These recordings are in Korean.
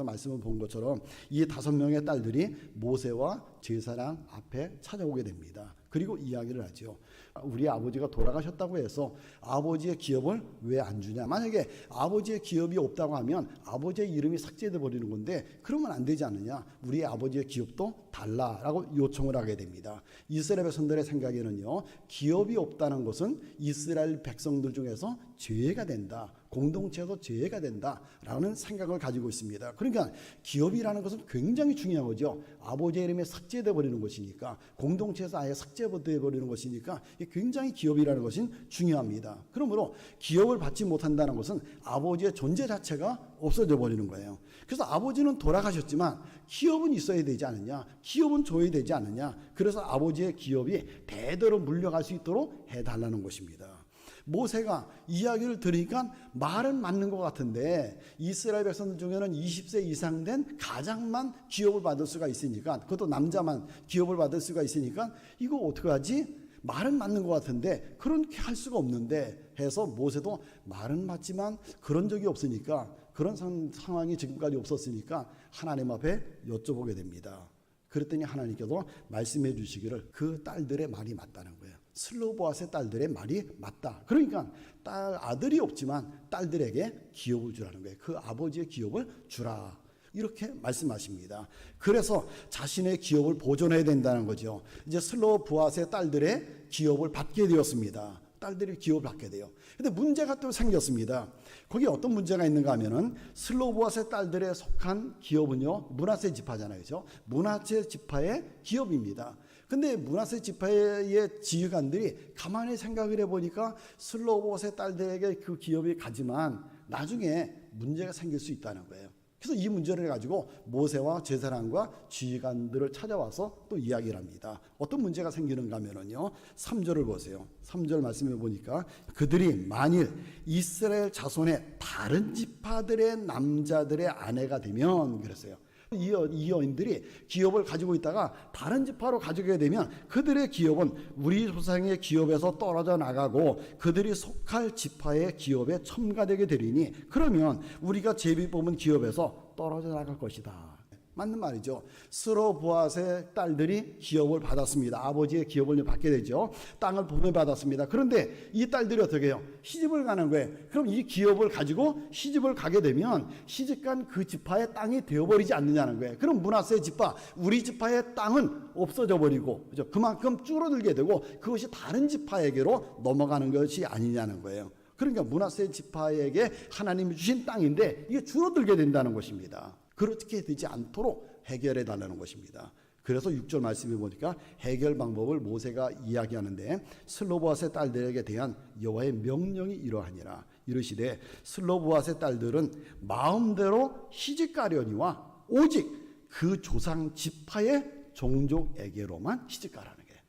말씀을 본 것처럼 이 5명의 딸들이 모세와 제사장 앞에 찾아오게 됩니다. 그리고 이야기를 하죠. 우리 아버지가 돌아가셨다고 해서 아버지의 기업을 왜 안 주냐. 만약에 아버지의 기업이 없다고 하면 아버지의 이름이 삭제돼 버리는 건데 그러면 안 되지 않느냐. 우리 아버지의 기업도 달라라고 요청을 하게 됩니다. 이스라엘 백성들의 생각에는요, 기업이 없다는 것은 이스라엘 백성들 중에서 죄가 된다, 공동체에서 죄가 된다라는 생각을 가지고 있습니다. 그러니까 기업이라는 것은 굉장히 중요한 거죠. 아버지의 이름이 삭제돼 버리는 것이니까, 공동체에서 아예 삭제돼 버리는 것이니까 굉장히 기업이라는 것은 중요합니다. 그러므로 기업을 받지 못한다는 것은 아버지의 존재 자체가 없어져 버리는 거예요. 그래서 아버지는 돌아가셨지만 기업은 있어야 되지 않느냐, 기업은 줘야 되지 않느냐. 그래서 아버지의 기업이 대대로 물려갈 수 있도록 해달라는 것입니다. 모세가 이야기를 들으니까 말은 맞는 것 같은데 이스라엘 백성들 중에는 20세 이상 된 가장만 기업을 받을 수가 있으니까, 그것도 남자만 기업을 받을 수가 있으니까 이거 어떡하지? 말은 맞는 것 같은데 그렇게 할 수가 없는데 해서 모세도 말은 맞지만 그런 적이 없으니까, 그런 상황이 지금까지 없었으니까 하나님 앞에 여쭤보게 됩니다. 그랬더니 하나님께서 말씀해 주시기를 그 딸들의 말이 맞다는 거예요. 슬로보앗의 딸들의 말이 맞다. 그러니까 아들이 없지만 딸들에게 기업을 주라는 거예요. 그 아버지의 기업을 주라. 이렇게 말씀하십니다. 그래서 자신의 기업을 보존해야 된다는 거죠. 이제 슬로보앗의 딸들의 기업을 받게 되었습니다. 딸들이 기업을 받게 돼요. 근데 문제가 또 생겼습니다. 거기 어떤 문제가 있는가 하면은 슬로보앗의 딸들에 속한 기업은요, 므낫세 지파잖아요. 그죠? 므낫세 지파의 기업입니다. 근데 므낫세 지파의 지휘관들이 가만히 생각을 해보니까 슬로보앗의 딸들에게 그 기업이 가지만 나중에 문제가 생길 수 있다는 거예요. 그래서 이 문제를 가지고 모세와 제사장과 지휘관들을 찾아와서 또 이야기를 합니다. 어떤 문제가 생기는가 하면요, 3절을 보세요. 3절 말씀해 보니까 그들이 만일 이스라엘 자손의 다른 지파들의 남자들의 아내가 되면, 그랬어요. 이 여인들이 기업을 가지고 있다가 다른 지파로 가지게 되면 그들의 기업은 우리 조상의 기업에서 떨어져 나가고 그들이 속할 지파의 기업에 첨가되게 되리니 그러면 우리가 제비 뽑은 기업에서 떨어져 나갈 것이다. 맞는 말이죠. 슬로보앗의 딸들이 기업을 받았습니다. 아버지의 기업을 받게 되죠. 땅을 분배받았습니다. 그런데 이 딸들이 어떻게 해요? 시집을 가는 거예요. 그럼 이 기업을 가지고 시집을 가게 되면 시집간 그 지파의 땅이 되어버리지 않느냐는 거예요. 그럼 므낫세 지파, 우리 지파의 땅은 없어져 버리고, 그죠? 그만큼 줄어들게 되고 그것이 다른 지파에게로 넘어가는 것이 아니냐는 거예요. 그러니까 므낫세 지파에게 하나님이 주신 땅인데 이게 줄어들게 된다는 것입니다. 그렇게 되지 않도록 해결해 달라는 것입니다. 그래서 6절 말씀해 보니까 해결 방법을 모세가 이야기하는데 슬로보앗의 딸들에게 대한 여호와의 명령이 이러하니라. 이르시되 슬로보앗의 딸들은 마음대로 시집가려니와 오직 그 조상 지파의 종족에게로만 시집가라는 거예요.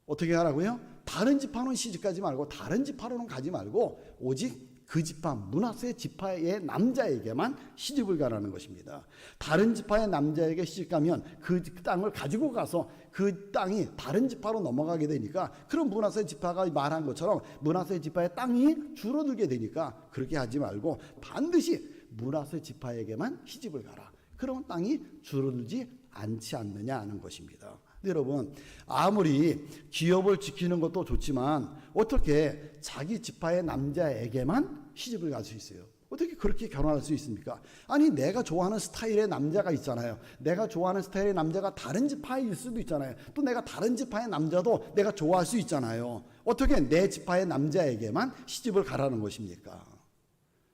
어떻게 하라고요? 다른 지파는 시집가지 말고 다른 지파로는 가지 말고 오직 그 지파, 므낫세 지파의 남자에게만 시집을 가라는 것입니다. 다른 지파의 남자에게 시집가면 그 땅을 가지고 가서 그 땅이 다른 지파로 넘어가게 되니까, 그럼 므낫세 지파가 말한 것처럼 므낫세 지파의 땅이 줄어들게 되니까 그렇게 하지 말고 반드시 므낫세 지파에게만 시집을 가라. 그러면 땅이 줄어들지 않지 않느냐 하는 것입니다. 여러분, 아무리 기업을 지키는 것도 좋지만 어떻게 자기 지파의 남자에게만 시집을 갈 수 있어요? 어떻게 그렇게 결혼할 수 있습니까? 아니, 내가 좋아하는 스타일의 남자가 있잖아요. 내가 좋아하는 스타일의 남자가 다른 지파일 수도 있잖아요. 또 내가 다른 지파의 남자도 내가 좋아할 수 있잖아요. 어떻게 내 지파의 남자에게만 시집을 가라는 것입니까?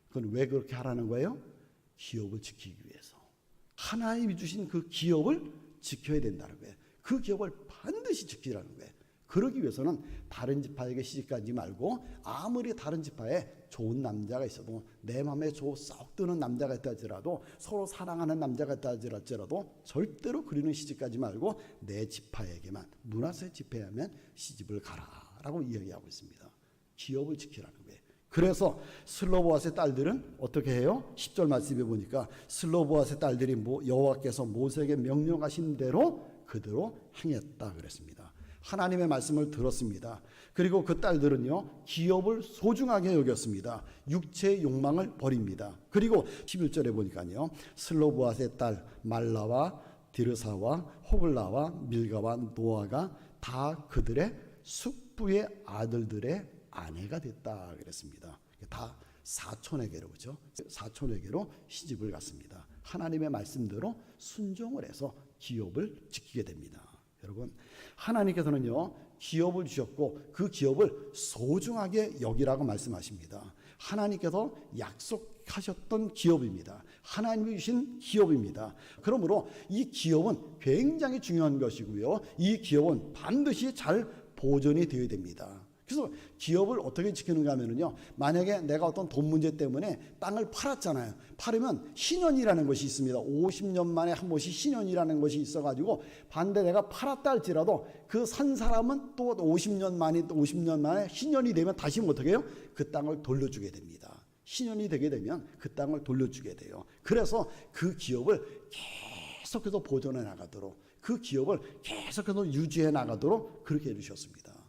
그건 왜 그렇게 하라는 거예요? 기업을 지키기 위해서. 하나님이 주신 그 기업을 지켜야 된다는 거예요. 그 기업을 반드시 지키라는 거예요. 그러기 위해서는 다른 지파에게 시집가지 말고 아무리 다른 지파에 좋은 남자가 있어도, 내 마음에 쏙 드는 남자가 있다 할지라도, 서로 사랑하는 남자가 있다 할지라도 절대로 그리는 시집가지 말고 내 지파에게만, 므낫세 지파에만 시집을 가라라고 이야기하고 있습니다. 기업을 지키라는 거예요. 그래서 슬로보앗의 딸들은 어떻게 해요? 10절 말씀해 보니까 슬로보앗의 딸들이 여호와께서 모세에게 명령하신 대로 그대로 행했다 그랬습니다. 하나님의 말씀을 들었습니다. 그리고 그 딸들은요, 기업을 소중하게 여겼습니다. 육체의 욕망을 버립니다. 그리고 11절에 보니까요, 슬로보앗의 딸 말라와 디르사와 호글라와 밀가와 노아가 다 그들의 숙부의 아들들의 아내가 됐다 그랬습니다. 다 사촌에게로, 그죠? 사촌에게로 시집을 갔습니다. 하나님의 말씀대로 순종을 해서 기업을 지키게 됩니다. 여러분, 하나님께서는요, 기업을 주셨고 그 기업을 소중하게 여기라고 말씀하십니다. 하나님께서 약속하셨던 기업입니다. 하나님이 주신 기업입니다. 그러므로 이 기업은 굉장히 중요한 것이고요, 이 기업은 반드시 잘 보존이 되어야 됩니다. 그래서 기업을 어떻게 지키는가 하면요, 만약에 내가 어떤 돈 문제 때문에 땅을 팔았잖아요. 팔으면 신연이라는 것이 있습니다. 50년 만에 한 번씩 신연이라는 것이 있어가지고, 반대 내가 팔았다 할지라도 그 산 사람은 또 50년 만에 신연이 되면 다시 어떻게 해요? 그 땅을 돌려주게 됩니다. 신연이 되게 되면 그 땅을 돌려주게 돼요. 그래서 그 기업을 계속해서 보존해 나가도록, 그 기업을 계속해서 유지해 나가도록 그렇게 해주셨습니다.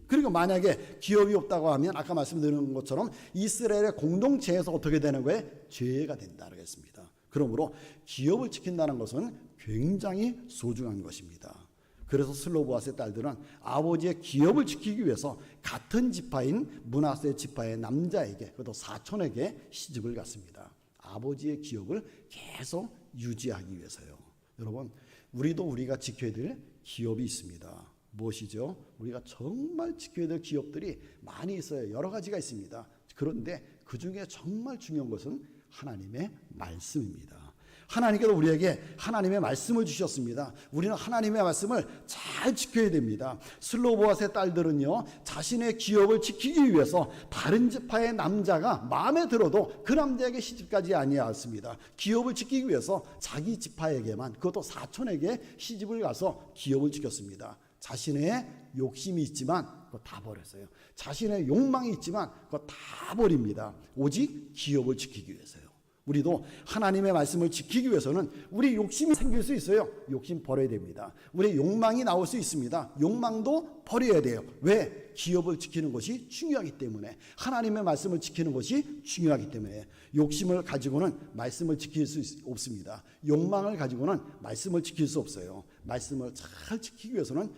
그리고 만약에 기업이 없다고 하면 아까 말씀드린 것처럼 이스라엘의 공동체에서 어떻게 되는 거예요? 죄가 된다 그랬습니다. 그러므로 기업을 지킨다는 것은 굉장히 소중한 것입니다. 그래서 슬로보앗의 딸들은 아버지의 기업을 지키기 위해서 같은 지파인 므낫세 지파의 남자에게, 그것도 사촌에게 시집을 갔습니다. 아버지의 기업을 계속 유지하기 위해서요. 여러분, 우리가 지켜야 될 기업이 있습니다. 무엇이죠? 우리가 정말 지켜야 될 기업들이 많이 있어요. 여러 가지가 있습니다. 그런데 그 중에 정말 중요한 것은 하나님의 말씀입니다. 하나님께서 우리에게 하나님의 말씀을 주셨습니다. 우리는 하나님의 말씀을 잘 지켜야 됩니다. 슬로보앗의 딸들은요, 자신의 기업을 지키기 위해서 다른 지파의 남자가 마음에 들어도 그 남자에게 시집가지 아니하였습니다. 기업을 지키기 위해서 자기 지파에게만, 그것도 사촌에게 시집을 가서 기업을 지켰습니다. 자신의 욕심이 있지만 그거 다 버렸어요. 자신의 욕망이 있지만 그거 다 버립니다. 오직 기업을 지키기 위해서요. 우리도 하나님의 말씀을 지키기 위해서는 우리 욕심이 생길 수 있어요. 욕심 버려야 됩니다. 우리 욕망이 나올 수 있습니다. 욕망도 버려야 돼요. 왜? 기업을 지키는 것이 중요하기 때문에, 하나님의 말씀을 지키는 것이 중요하기 때문에. 욕심을 가지고는 말씀을 지킬 수 없습니다. 욕망을 가지고는 말씀을 지킬 수 없어요. 말씀을 잘 지키기 위해서는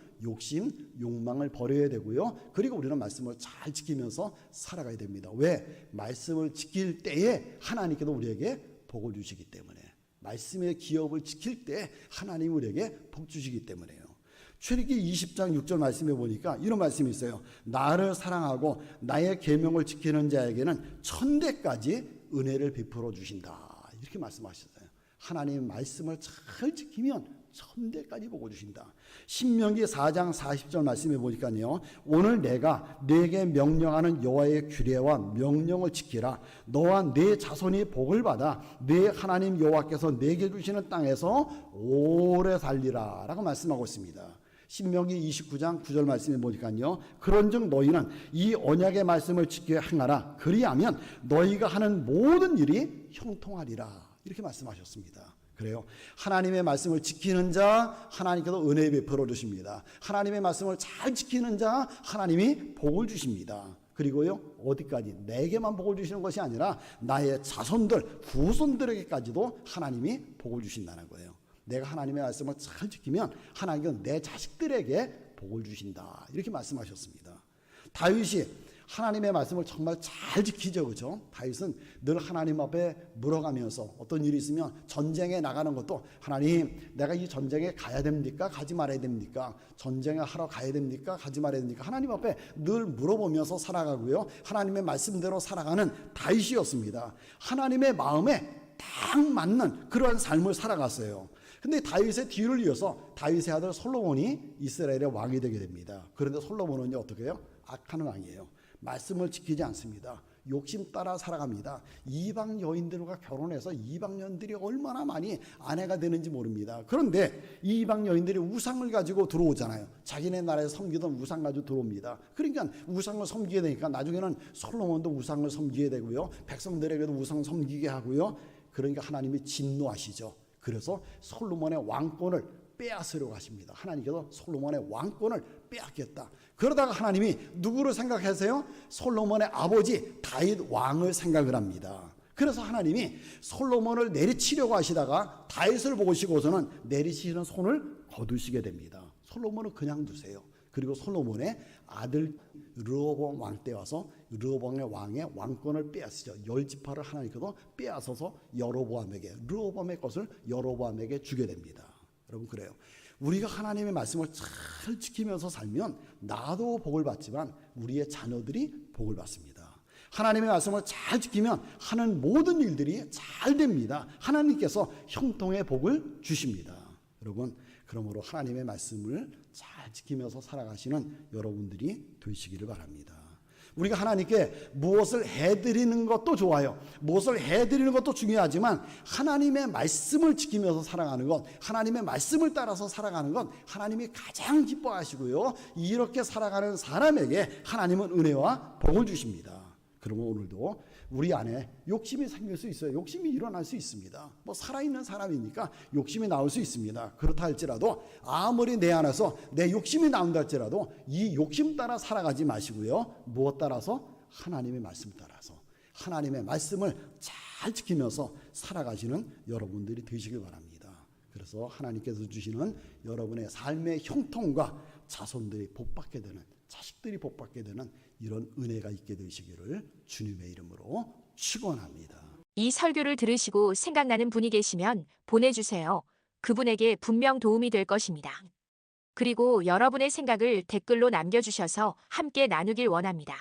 욕망을 버려야 되고요. 그리고 우리는 말씀을 잘 지키면서 살아가야 됩니다. 왜? 말씀을 지킬 때에 하나님께서 우리에게 복을 주시기 때문에, 말씀의 기업을 지킬 때 하나님이 우리에게 복 주시기 때문에요. 출애굽기 20장 6절 말씀에 보니까 이런 말씀이 있어요. 나를 사랑하고 나의 계명을 지키는 자에게는 천대까지 은혜를 베풀어 주신다. 이렇게 말씀하셨어요. 하나님의 말씀을 잘 지키면 천대까지 복을 주신다. 신명기 4장 40절 말씀해 보니까요, 오늘 내가 네게 명령하는 여호와의 규례와 명령을 지키라. 너와 네 자손이 복을 받아 네 하나님 여호와께서 네게 주시는 땅에서 오래 살리라 라고 말씀하고 있습니다. 신명기 29장 9절 말씀해 보니까요, 그런즉 너희는 이 언약의 말씀을 지켜 행하라. 그리하면 너희가 하는 모든 일이 형통하리라. 이렇게 말씀하셨습니다. 그래요. 하나님의 말씀을 지키는 자 하나님께서 은혜 베풀어 주십니다. 하나님의 말씀을 잘 지키는 자 하나님이 복을 주십니다. 그리고요, 어디까지? 내게만 복을 주시는 것이 아니라 나의 자손들, 후손들에게까지도 하나님이 복을 주신다는 거예요. 내가 하나님의 말씀을 잘 지키면 하나님은 내 자식들에게 복을 주신다. 이렇게 말씀하셨습니다. 다윗이 하나님의 말씀을 정말 잘 지키죠, 그렇죠? 다윗은 늘 하나님 앞에 물어가면서 어떤 일이 있으면 전쟁에 나가는 것도, 하나님, 내가 이 전쟁에 가야 됩니까? 가지 말아야 됩니까? 전쟁에 하러 가야 됩니까? 가지 말아야 됩니까? 하나님 앞에 늘 물어보면서 살아가고요, 하나님의 말씀대로 살아가는 다윗이었습니다. 하나님의 마음에 딱 맞는 그러한 삶을 살아갔어요. 근데 다윗의 뒤를 이어서 다윗의 아들 솔로몬이 이스라엘의 왕이 되게 됩니다. 그런데 솔로몬은요, 어떻게 해요? 악한 왕이에요. 말씀을 지키지 않습니다. 욕심 따라 살아갑니다. 이방 여인들과 결혼해서 이방 여인들이 얼마나 많이 아내가 되는지 모릅니다. 그런데 이방 여인들이 우상을 가지고 들어오잖아요. 자기네 나라에 섬기던 우상 가지고 들어옵니다. 그러니까 우상을 섬기게 되니까 나중에는 솔로몬도 우상을 섬기게 되고요, 백성들에게도 우상 섬기게 하고요. 그러니까 하나님이 진노하시죠. 그래서 솔로몬의 왕권을 빼앗으려고 하십니다. 하나님께서 솔로몬의 왕권을 빼앗겠다. 그러다가 하나님이 누구를 생각하세요? 솔로몬의 아버지 다윗 왕을 생각을 합니다. 그래서 하나님이 솔로몬을 내리치려고 하시다가 다윗을 보시고서는 내리치시는 손을 거두시게 됩니다. 솔로몬은 그냥 두세요. 그리고 솔로몬의 아들 르호보암 왕 때 와서 르호보암의 왕의 왕권을 빼앗으죠. 10지파를 하나님께서 빼앗아서 여로보암에게, 르호보암의 것을 여로보암에게 주게 됩니다. 여러분, 그래요. 우리가 하나님의 말씀을 잘 지키면서 살면 나도 복을 받지만 우리의 자녀들이 복을 받습니다. 하나님의 말씀을 잘 지키면 하는 모든 일들이 잘 됩니다. 하나님께서 형통의 복을 주십니다. 여러분, 그러므로 하나님의 말씀을 잘 지키면서 살아가시는 여러분들이 되시기를 바랍니다. 우리가 하나님께 무엇을 해드리는 것도 좋아요. 무엇을 해드리는 것도 중요하지만 하나님의 말씀을 지키면서 살아가는 것, 하나님의 말씀을 따라서 살아가는 것 하나님이 가장 기뻐하시고요. 이렇게 살아가는 사람에게 하나님은 은혜와 복을 주십니다. 그러면 오늘도 우리 안에 욕심이 생길 수 있어요. 욕심이 일어날 수 있습니다. 뭐 살아있는 사람이니까 욕심이 나올 수 있습니다. 그렇다 할지라도 아무리 내 안에서 내 욕심이 나온다 할지라도 이 욕심 따라 살아가지 마시고요. 무엇 따라서? 하나님의 말씀 따라서 하나님의 말씀을 잘 지키면서 살아가시는 여러분들이 되시길 바랍니다. 그래서 하나님께서 주시는 여러분의 삶의 형통과 자손들이 복받게 되는, 자식들이 복받게 되는 이런 은혜가 있게 되시기를 주님의 이름으로 축원합니다. 이 설교를 들으시고 생각나는 분이 계시면 보내주세요. 그분에게 분명 도움이 될 것입니다. 그리고 여러분의 생각을 댓글로 남겨주셔서 함께 나누길 원합니다.